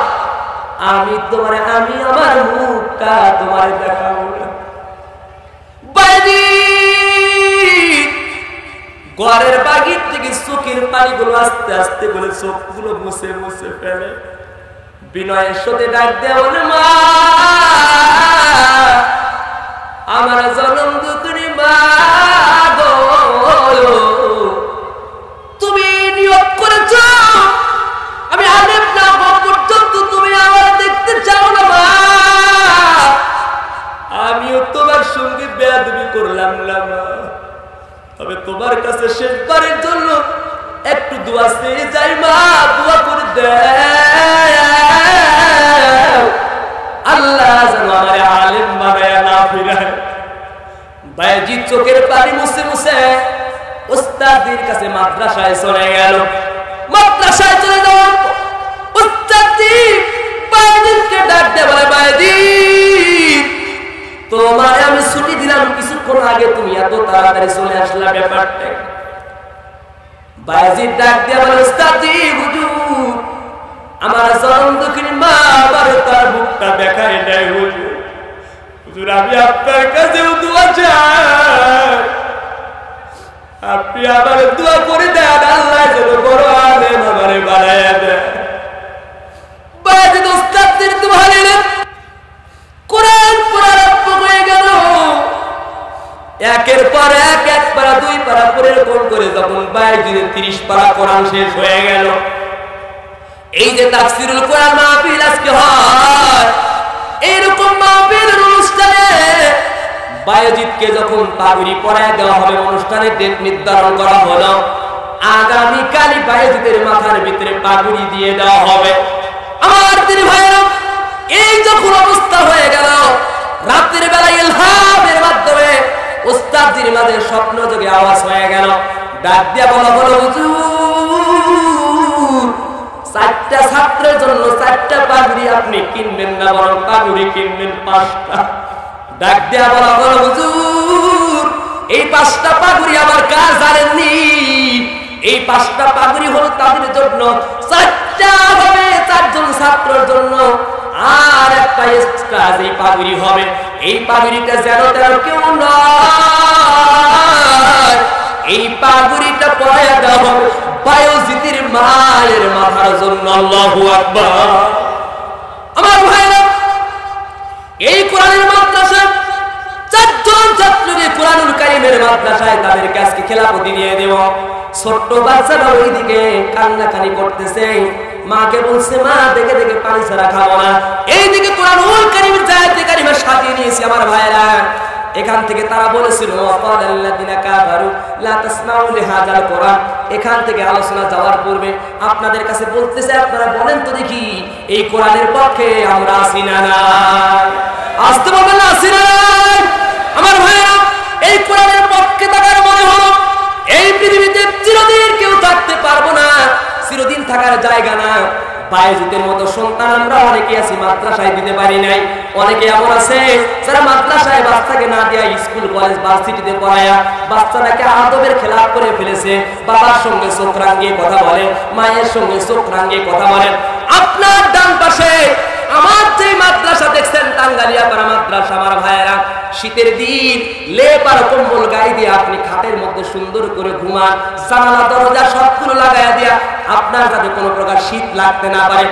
আমি তোমারে, আমি আমার মুখটা তোমারে দেখাবো না। ঘরের বাগির থেকে চোখের পানিগুলো আস্তে আস্তে বলে চোখগুলো মুছে মুছে ফেলে, বিনয়ের সাথে ডাক দেয়া বলে, মা আমার জনম দুঃখী মা গো, তুমি নিয়োগ করেছ আমি আলেম না হওয়া পর্যন্ত তুমি আমার দেখতে চাও না মা। আমিও তোমার সঙ্গে বেয়াদবি করলাম না মা, তবে তোমার কাছে শেষবারের জন্য একটু দোয়া চেয়ে যাই মা, দোয়া করে দাও, আল্লাহ যেন আমার আলেম বানায়া না ফিরায়। বায়েজিদ চোখের পানি মুছে মুছে উস্তাদের কাছে মাদ্রাসায় চলে গেল। মাদ্রাসায় চলে যাওয়ার উস্তাদি বায়েজিদকে ডাক দিয়ে বলে, বায়েজিদ তোমারে আমি ছুটি দিলাম, কিছুক্ষণ আগে তুমি এত তাড়াতাড়ি চলে আসলা, ব্যাপারটা? বায়েজিদ ডাক দিয়ে বলে, উস্তাদি হুজুর আমার জনম দুঃখিনী মা আবার তার মুখটা দেখায় নাই হুজুর, হুজুর আমি আপনার কাছে দোয়া চাই, আপনি আমার দোয়া করে দেন, আল্লাহ যেন বড় আলেম আমারে বানায়া দেন। বায়েজিদ উস্তাদের দোয়া নিলেন, কোরআন পড়া আরম্ভ হয়ে গেল। একের পর এক, এক পারা দুই পারা করে এরকম করে যখন বায়েজিদের 30 পারা কোরআন শেষ হয়ে গেল, এই যে তাফসীরুল কোরআন মাহফিল আজকে হয়, এইরকম মাহফিলের অনুষ্ঠানে বায়েজিদকে যখন পাগড়ি পরায় দেওয়া হবে, অনুষ্ঠানে ডেট নির্ধারণ করা হলো, আগামীকালই বায়েজিদের মাথার ভিতরে পাগড়ি দিয়ে দেওয়া হবে। আমার দিনী ভাইরা, এই যখন অবস্থা হয়ে গেল, রাতের বেলা ইলহামের মাধ্যমে উস্তাদের মাঝে স্বপ্ন যোগে আওয়াজ হয়ে গেল, ডাক দিয়া বলা হলো, হুজুর 4টা ছাত্রের জন্য 4টা পাগড়ি আপনি কিনবেন না, বরং পাগড়ি কিনবেন 5টা। ডাক দিয়া বলা হলো, হুজুর এই 5টা পাগড়ি আমার কাজ জানেননি, এই 5টা পাগড়ি হলো তাদের জন্য, 4টা হবে 4 জন ছাত্রের জন্য, আর একটা এক্সট্রা এই পাগড়ি হবে। এই পাগড়িটা যেন তেন কেউ নয়, এই পাগড়িটা পরায়া দেওয়া হবে বায়েজিদের মায়ের মাথার জন্য। আল্লাহু আকবার। আমার ভাইরা, এই কোরআনের মাদ্রাসা 4 জন ছাত্রকে কোরআনুল কারীমের মাদ্রাসায় তাদের কাছে খেলাফতি দিয়ে দেব। ছোট্ট বাচ্চারা ওইদিকে কান্নাকানি করতেছে, মাকে বলছে, মা দেখে দেখে পানি ছাড়া খাবো না। এইদিকে কোরআনুল কারীমের আয়াতে কারিমা সাজিয়ে নিয়েছি আমার ভাইরা। এখান থেকে তারা বলেছিল, ওয়াকালাল্লাযিনা কাফারু লা তাসমাউ লিহাযাল কোরআন। এখান থেকে আলোচনা যাওয়ার পূর্বে আপনাদের কাছে বলতেছে, আপনারা বলেন তো দেখি এই কোরআনের পক্ষে আমরা আছি না নাই? আসতে বলবেন না, আছি না নাই? আমার ভাইরা, এই কোরআনের পক্ষে থাকার মনে হলো এই পৃথিবীতে চিরদিন কেউ থাকতে পারবো না, চিরদিন থাকার জায়গা না। বায়েজিদের মতো সন্তান আমরা অনেকে আছি মাদ্রাসায় দিতে পারি নাই। অনেকে এমন আছে যারা মাদ্রাসায় বাচ্চাকে না দিয়া স্কুল কলেজ ভার্সিটিতে পড়ায়া বাচ্চাটাকে আদবের খেলাপ করে ফেলেছে। বাবার সঙ্গে চোখ রাঙিয়ে কথা বলে, মায়ের সঙ্গে চোখ রাঙিয়ে কথা বলেন। আপনার ডান পাশে আমার যে মাদ্রাসা দেখছেন টাঙ্গালিয়াপাড়া মাদ্রাসা, আমার শীতের দিন লেপ আর কম্বল গায়ে দিয়ে আপনি খাটের মধ্যে সুন্দর করে ঘুমান, জানালা দরজা সবগুলো লাগায়া দিয়া আপনার যাতে কোনো প্রকার শীত লাগতে না পারে,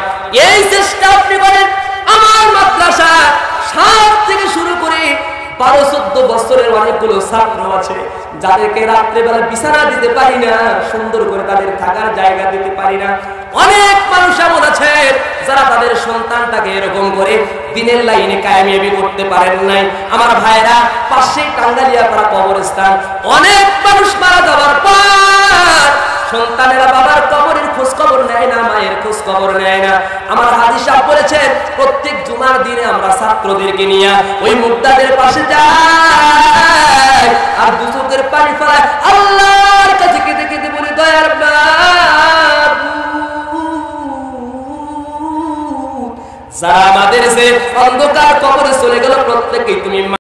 এই চেষ্টা আপনি করেন। আমার মাদ্রাসা 7 থেকে শুরু করে 12-14 বছরের অনেকগুলো ছাত্র আছে যাদেরকে রাত্রেবেলা বিছানা দিতে পারি না, সুন্দর করে তাদের থাকার জায়গা দিতে পারি না। অনেক মানুষ এমন আছে যারা তাদের সন্তানটাকে এরকম করে দিনের লাইনে কায়েমি করতে পারেন নাই। আমার ভাইরা, পাশে টাঙ্গালিয়াপাড়া কবরস্থান, অনেক মানুষ মারা যাওয়ার পর সন্তানেরা বাবার কবরের খোঁজ খবর নেয় না, মায়ের খোঁজ খবর নেয় না। আমার হাজী সাহেব বলেছেন প্রত্যেক জুমার দিনে আমরা ছাত্রদেরকে নিয়ে ওই মুর্দাদের পাশে যাই আর দুচোখের পানি ফেলায় আল্লাহর কাছে কেঁদে কেঁদে বলে, দয়ার যারা আমাদের যে অন্ধকার কবরে